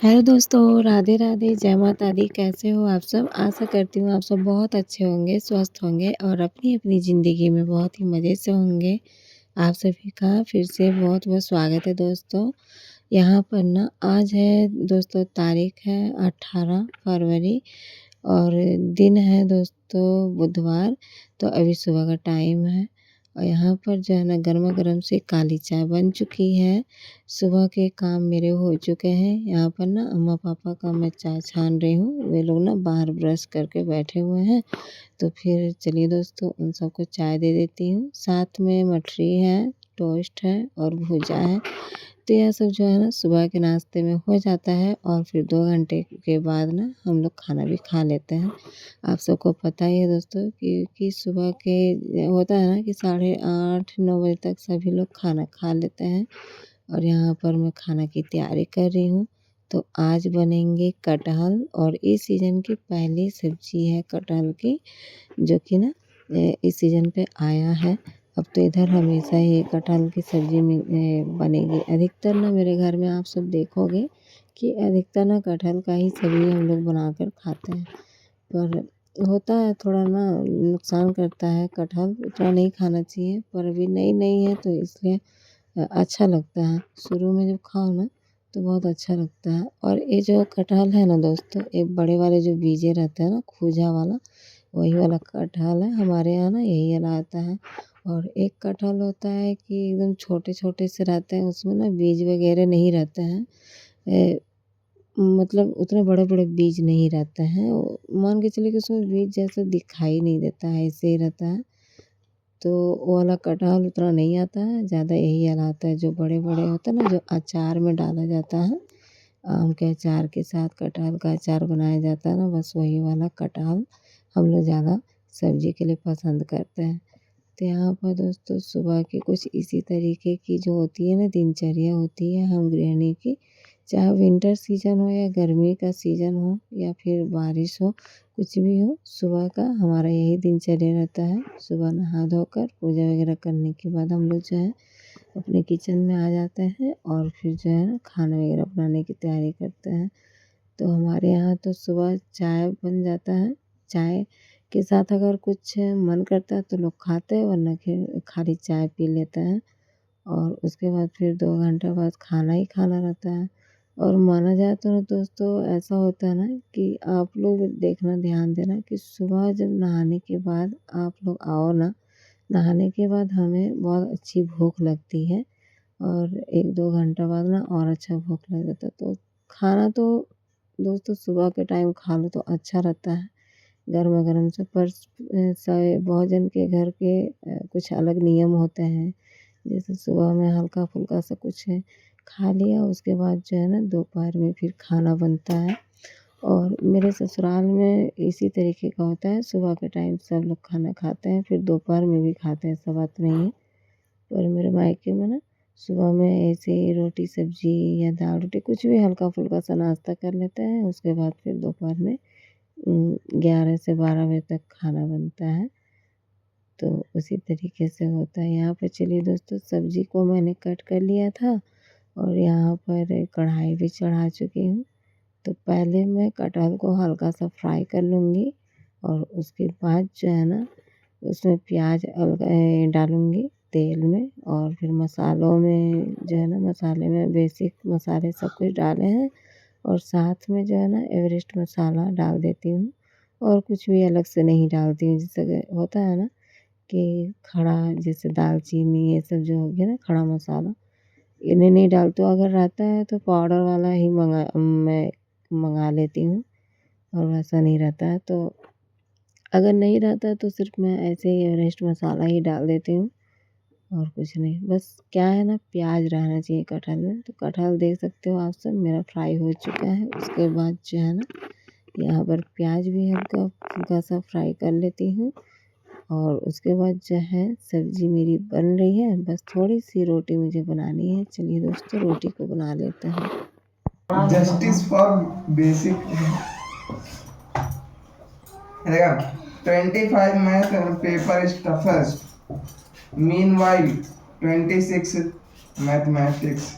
Hello दोस्तों, राधे राधे, जय माता दी। कैसे हो आप सब? आशा करती हूँ आप सब बहुत अच्छे होंगे, स्वस्थ होंगे और अपनी-अपनी ज़िंदगी में बहुत ही मज़े से होंगे। आप सभी का फिर से बहुत-बहुत स्वागत है दोस्तों। यहाँ पर ना आज है दोस्तों, तारीख़ है 18 फरवरी और दिन है दोस्तों बुधवार। तो अभी सुबह का टाइम है और यहाँ पर जो है ना गरमा-गरम से काली चाय बन चुकी है। सुबह के काम मेरे हो चुके हैं। यहाँ पर ना अम्मा-पापा का मैं चाय छान रही हूँ। वे लोग ना बाहर ब्रश करके बैठे हुए हैं। तो फिर चलिए दोस्तों उन सबको चाय दे देती हूँ। साथ में मठरी है, टोस्ट है और भुजा है। तो यह सब जो है ना सुबह के नाश्ते में हो जाता है और फिर 2 घंटे के बाद ना हम लोग खाना भी खा लेते हैं। आप सबको पता ही है दोस्तों कि सुबह के होता है ना कि 8:30-9 बजे तक सभी लोग खाना खा लेते हैं और यहाँ पर मैं खाना की तैयारी कर रही हूँ। तो आज बनेंगे कटहल और इस सीज़न की पहली सब्ज़ी है कटहल की, जो कि ना इस सीज़न पे आया है। अब तो इधर हमेशा ही कटहल की सब्ज़ी बनेगी। अधिकतर ना मेरे घर में आप सब देखोगे कि अधिकतर ना कटहल का ही सब्ज़ी हम लोग बनाकर खाते हैं। पर होता है थोड़ा ना नुकसान करता है कटहल, उतना नहीं खाना चाहिए, पर अभी नई-नई है तो इसलिए अच्छा लगता है। शुरू में जब खाओ ना तो बहुत अच्छा लगता है। और ये जो कटहल है ना दोस्तों, ये बड़े वाले जो बीजे रहते हैं ना खूजा वाला, वही वाला कटहल है। हमारे यहाँ ना यही वाला आता है। और एक कटहल होता है कि एकदम छोटे-छोटे से रहते हैं, उसमें ना बीज वगैरह नहीं रहते हैं। ए, मतलब उतने बड़े-बड़े बीज नहीं रहते हैं। मान के चलिए कि उसमें बीज जैसा दिखाई नहीं देता है, ऐसे ही रहता है। तो वो वाला कटहल उतना नहीं आता है, ज़्यादा यही वाला आता है जो बड़े-बड़े होते हैं ना, जो अचार में डाला जाता है। आम के अचार के साथ कटहल का अचार बनाया जाता है ना, बस वही वाला कटहल हम लोग ज़्यादा सब्ज़ी के लिए पसंद करते हैं। तो यहाँ पर दोस्तों सुबह की कुछ इसी तरीके की जो होती है ना दिनचर्या होती है हम गृहिणी की, चाहे विंटर सीज़न हो या गर्मी का सीज़न हो या फिर बारिश हो, कुछ भी हो, सुबह का हमारा यही दिनचर्या रहता है। सुबह नहा धोकर पूजा वगैरह करने के बाद हम लोग जो है अपने किचन में आ जाते हैं और फिर जो है ना खाना वगैरह बनाने की तैयारी करते हैं। तो हमारे यहाँ तो सुबह चाय बन जाता है। चाय के साथ अगर कुछ मन करता है तो लोग खाते हैं, वरना फिर खाली चाय पी लेते हैं। और उसके बाद फिर 2 घंटे बाद खाना ही खाना रहता है। और माना जाए तो ना दोस्तों ऐसा होता है ना कि आप लोग देखना, ध्यान देना कि सुबह जब नहाने के बाद आप लोग आओ ना, नहाने के बाद हमें बहुत अच्छी भूख लगती है और 1-2 घंटा बाद ना और अच्छा भूख लग जाता है। तो खाना तो दोस्तों सुबह के टाइम खा लो तो अच्छा रहता है, गरमा-गरम से। पर बहुत जन के घर के कुछ अलग नियम होते हैं। जैसे सुबह में हल्का-फुल्का सा कुछ है खा लिया, उसके बाद जो है ना दोपहर में फिर खाना बनता है। और मेरे ससुराल में इसी तरीके का होता है, सुबह के टाइम सब लोग खाना खाते हैं, फिर दोपहर में भी खाते हैं, ऐसा बात नहीं है। और मेरे मायके में ना सुबह में ऐसे ही रोटी सब्जी या दाल रोटी कुछ भी हल्का-फुल्का सा नाश्ता कर लेते हैं, उसके बाद फिर दोपहर में 11 से 12 बजे तक खाना बनता है। तो उसी तरीके से होता है। यहाँ पर चलिए दोस्तों सब्ज़ी को मैंने कट कर लिया था और यहाँ पर कढ़ाई भी चढ़ा चुकी हूँ। तो पहले मैं कटहल को हल्का-सा फ्राई कर लूँगी और उसके बाद जो है ना उसमें प्याज़ डालूँगी तेल में। और फिर मसालों में जो है ना, मसाले में बेसिक मसाले सब कुछ डाले हैं और साथ में जो है ना एवरेस्ट मसाला डाल देती हूँ और कुछ भी अलग से नहीं डालती हूँ। जैसे कि होता है ना कि खड़ा, जैसे दालचीनी ये सब जो हो गया ना खड़ा मसाला, इन्हें नहीं डालती हूँ। अगर रहता है तो पाउडर वाला ही मैं मँगा लेती हूँ और वैसा नहीं रहता है तो अगर नहीं रहता है तो सिर्फ़ मैं ऐसे ही एवरेस्ट मसाला ही डाल देती हूँ और कुछ नहीं। बस क्या है ना, प्याज़ रहना चाहिए कटहल में। तो कटहल देख सकते हो आप सब मेरा फ्राई हो चुका है। उसके बाद जो है ना यहाँ पर प्याज़ भी हल्का सा फ्राई कर लेती हूँ और उसके बाद जो है सब्ज़ी मेरी बन रही है। बस थोड़ी-सी रोटी मुझे बनानी है। चलिए दोस्तों रोटी को बना लेते हैं। जस्टिस फॉर बेसिक देखा 25 math paper is toughest mean while 26 mathematics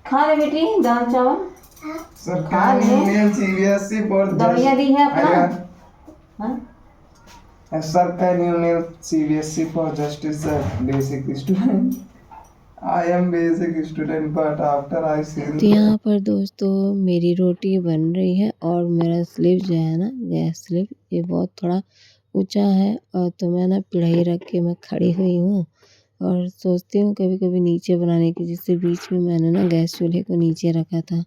खा ले बेटी दाल चावल। Sir can you name CBSE board दवाइयाँ दी है अपना। हाँ? Sir, can you name CBSE for justice sir? Basic student. I am basic student, but after I see. तो यहाँ पर दोस्तों मेरी रोटी बन रही है और मेरा स्लीव जो है ना, गैस स्लीव, ये बहुत थोड़ा ऊंचा है और तो मैं ना पिढ़ाई रख के मैं खड़ी हुई हूँ और सोचती हूँ कभी कभी नीचे बनाने की, जिससे बीच में मैंने ना गैस चूल्हे को नीचे रखा था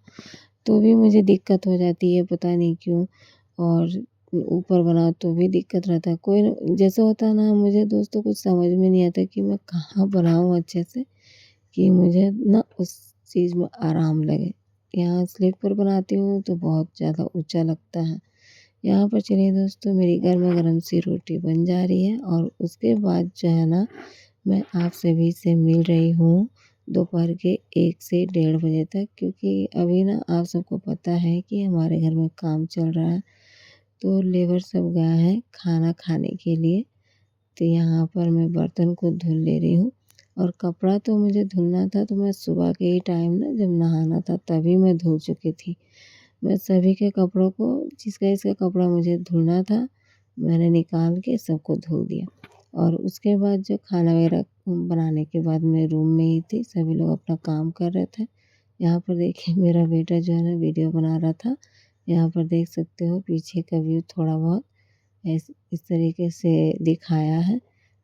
तो भी मुझे दिक्कत हो जाती है, पता नहीं क्यों। और ऊपर बनाओ तो भी दिक्कत रहता है, कोई जैसा होता है ना, मुझे दोस्तों कुछ समझ में नहीं आता कि मैं कहाँ बनाऊँ अच्छे से कि मुझे ना उस चीज़ में आराम लगे। यहाँ स्लीप पर बनाती हूँ तो बहुत ज़्यादा ऊंचा लगता है। यहाँ पर चलिए दोस्तों मेरी गर्मा गर्म सी रोटी बन जा रही है और उसके बाद जो है ना मैं आप सभी से मिल रही हूँ दोपहर के 1 से 1:30 बजे तक, क्योंकि अभी ना आप सबको पता है कि हमारे घर में काम चल रहा है तो लेबर सब गए हैं खाना खाने के लिए। तो यहाँ पर मैं बर्तन को धुल ले रही हूँ और कपड़ा तो मुझे धुलना था तो मैं सुबह के ही टाइम ना जब नहाना था तभी मैं धुल चुकी थी। मैं सभी के कपड़ों को, जिसका इसका कपड़ा मुझे धुलना था, मैंने निकाल के सबको धुल दिया। और उसके बाद जो खाना वगैरह बनाने के बाद मैं रूम में ही थी, सभी लोग अपना काम कर रहे थे। यहाँ पर देखिए मेरा बेटा जो है ना वीडियो बना रहा था। यहाँ पर देख सकते हो पीछे का व्यू थोड़ा बहुत इस तरीके से दिखाया है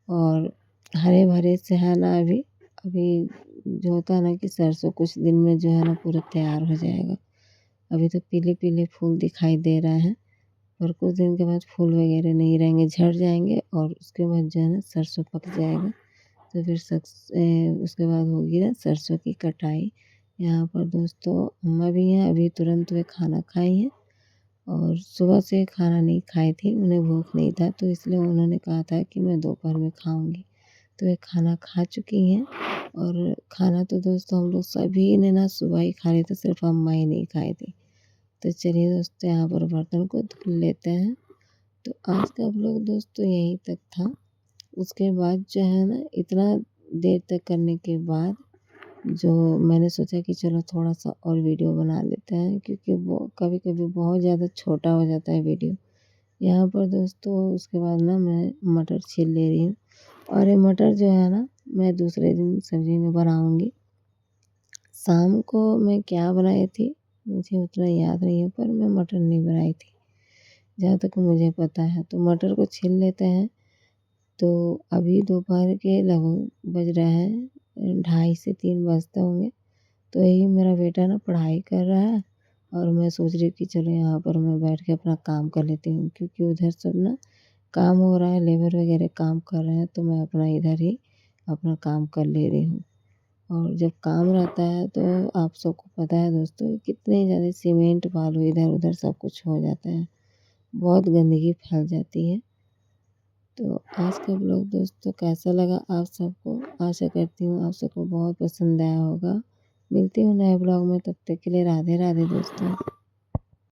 और हरे भरे से है ना। अभी अभी जो होता है ना कि सरसों कुछ दिन में जो है ना पूरा तैयार हो जाएगा। अभी तो पीले पीले फूल दिखाई दे रहे हैं और कुछ दिन के बाद फूल वगैरह नहीं रहेंगे, झड़ जाएंगे और उसके बाद जो है ना सरसों पक जाएगा। तो फिर उसके बाद होगी ना सरसों की कटाई। यहाँ पर दोस्तों अम्मा भी हैं, अभी तुरंत वे खाना खाई हैं और सुबह से खाना नहीं खाई थी, उन्हें भूख नहीं था तो इसलिए उन्होंने कहा था कि मैं दोपहर में खाऊंगी। तो वे खाना खा चुकी हैं और खाना तो दोस्तों हम लोग सभी ने ना सुबह ही खा लिया था, सिर्फ अम्मा ही नहीं खाई थी। तो चलिए दोस्तों यहाँ पर बर्तन को धुल लेते हैं। तो आज का व्लॉग दोस्तों यहीं तक था। उसके बाद जो है ना इतना देर तक करने के बाद जो मैंने सोचा कि चलो थोड़ा सा और वीडियो बना लेते हैं, क्योंकि वो कभी कभी बहुत ज़्यादा छोटा हो जाता है वीडियो। यहाँ पर दोस्तों उसके बाद ना मैं मटर छील ले रही हूँ और ये मटर जो है ना मैं दूसरे दिन सब्जी में बनाऊँगी। शाम को मैं क्या बनाई थी मुझे उतना याद नहीं है, पर मैं मटर नहीं बनाई थी जहाँ तक मुझे पता है। तो मटर को छील लेते हैं। तो अभी दोपहर के लगभग बज रहे हैं 2:30 से 3 बजते होंगे। तो यही मेरा बेटा ना पढ़ाई कर रहा है और मैं सोच रही हूँ कि चलो यहाँ पर मैं बैठ के अपना काम कर लेती हूँ, क्योंकि उधर सब ना काम हो रहा है, लेबर वगैरह काम कर रहे हैं तो मैं अपना इधर ही अपना काम कर ले रही हूँ। और जब काम रहता है तो आप सबको पता है दोस्तों कितने ज़्यादा सीमेंट बालू इधर उधर सब कुछ हो जाता है, बहुत गंदगी फैल जाती है। तो आज का ब्लॉग दोस्तों कैसा लगा आप सबको, आशा करती हूँ आप सबको बहुत पसंद आया होगा। मिलती हूँ नए ब्लॉग में, तब तक के लिए राधे राधे दोस्तों।